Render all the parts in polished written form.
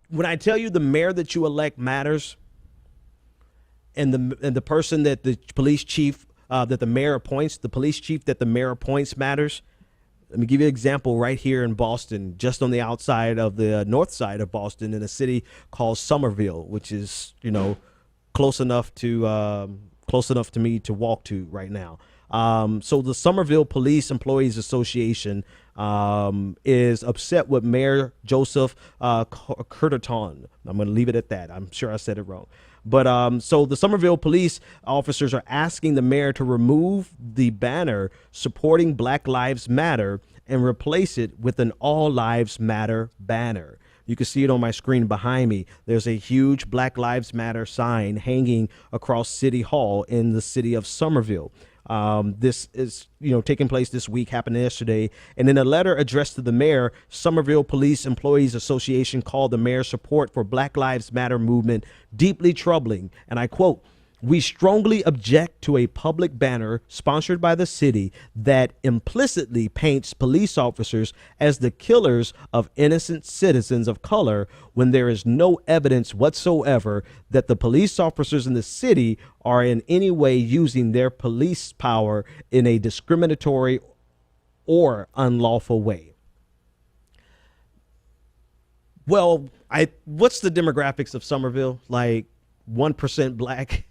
when I tell you the mayor that you elect matters, and the person that the police chief that the mayor appoints, the police chief that the mayor appoints matters. Let me give you an example right here in Boston, just on the outside of the north side of Boston, in a city called Somerville, which is, close enough to me to walk to right now. So the Somerville Police Employees Association is upset with Mayor Joseph Curterton. I'm going to leave it at that. I'm sure I said it wrong. But so the Somerville police officers are asking the mayor to remove the banner supporting Black Lives Matter and replace it with an All Lives Matter banner. You can see it on my screen behind me. There's a huge Black Lives Matter sign hanging across City Hall in the city of Somerville. This is, taking place this week, happened yesterday. And in a letter addressed to the mayor, Somerville Police Employees Association called the mayor's support for Black Lives Matter movement deeply troubling. And I quote, "We strongly object to a public banner sponsored by the city that implicitly paints police officers as the killers of innocent citizens of color when there is no evidence whatsoever that the police officers in the city are in any way using their police power in a discriminatory or unlawful way." Well, what's the demographics of Somerville? Like 1% black.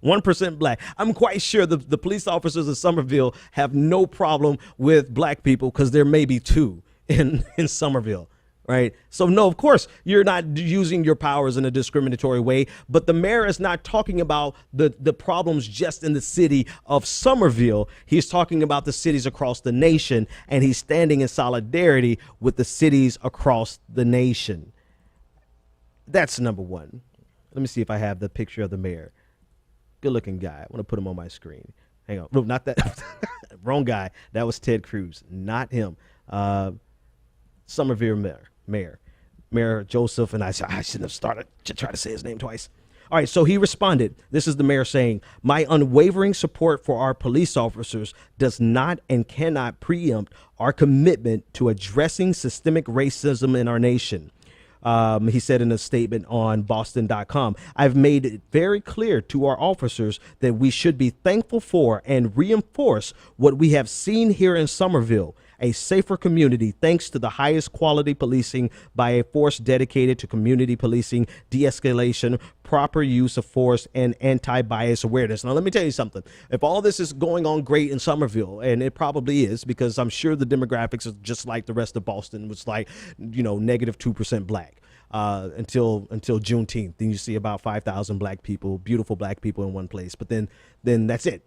1% black. I'm quite sure the police officers of Somerville have no problem with black people, because there may be two in Somerville, right? So no, of course, you're not using your powers in a discriminatory way, but the mayor is not talking about the problems just in the city of Somerville. He's talking about the cities across the nation, and he's standing in solidarity with the cities across the nation. That's number one. Let me see if I have the picture of the mayor. Good looking guy. I want to put him on my screen. Hang on. No, not that. Wrong guy. That was Ted Cruz. Not him. Somerville Mayor Joseph. And I shouldn't have started to try to say his name twice. All right. So he responded. This is the mayor saying, "My unwavering support for our police officers does not and cannot preempt our commitment to addressing systemic racism in our nation." He said in a statement on Boston.com, "I've made it very clear to our officers that we should be thankful for and reinforce what we have seen here in Somerville, a safer community thanks to the highest quality policing by a force dedicated to community policing, de-escalation, proper use of force, and anti-bias awareness." Now, let me tell you something. If all this is going on great in Somerville, and it probably is, because I'm sure the demographics are just like the rest of Boston, was like, negative 2% black. Until Juneteenth. Then you see about 5,000 black people, beautiful black people in one place. But then that's it.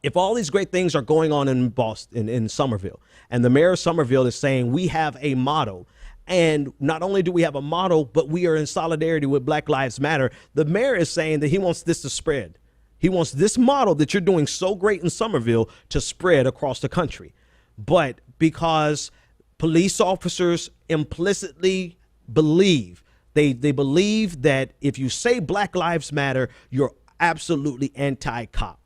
If all these great things are going on in Boston, in Somerville, and the mayor of Somerville is saying we have a motto, and not only do we have a motto, but we are in solidarity with Black Lives Matter, the mayor is saying that he wants this to spread. He wants this motto that you're doing so great in Somerville to spread across the country. But because police officers implicitly believe, they believe that if you say Black Lives Matter, you're absolutely anti-cop.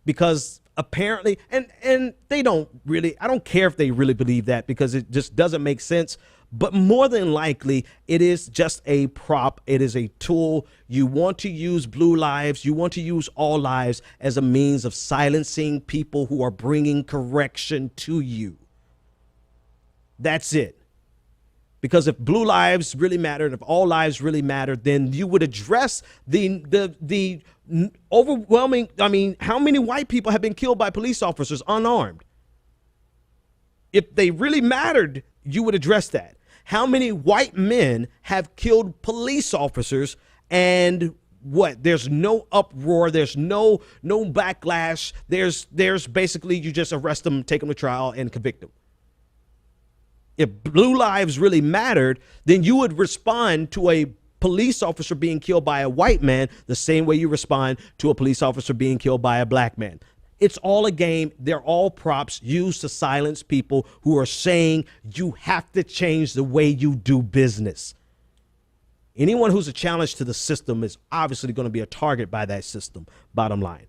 Because apparently, and they don't really, I don't care if they really believe that, because it just doesn't make sense. But more than likely, it is just a prop. It is a tool. You want to use blue lives. You want to use all lives as a means of silencing people who are bringing correction to you. That's it. Because if blue lives really matter, and if all lives really matter, then you would address the overwhelming, how many white people have been killed by police officers unarmed? If they really mattered, you would address that. How many white men have killed police officers, and what? There's no uproar. There's no backlash. There's basically, you just arrest them, take them to trial, and convict them. If blue lives really mattered, then you would respond to a police officer being killed by a white man the same way you respond to a police officer being killed by a black man. It's all a game. They're all props used to silence people who are saying you have to change the way you do business. Anyone who's a challenge to the system is obviously going to be a target by that system, bottom line.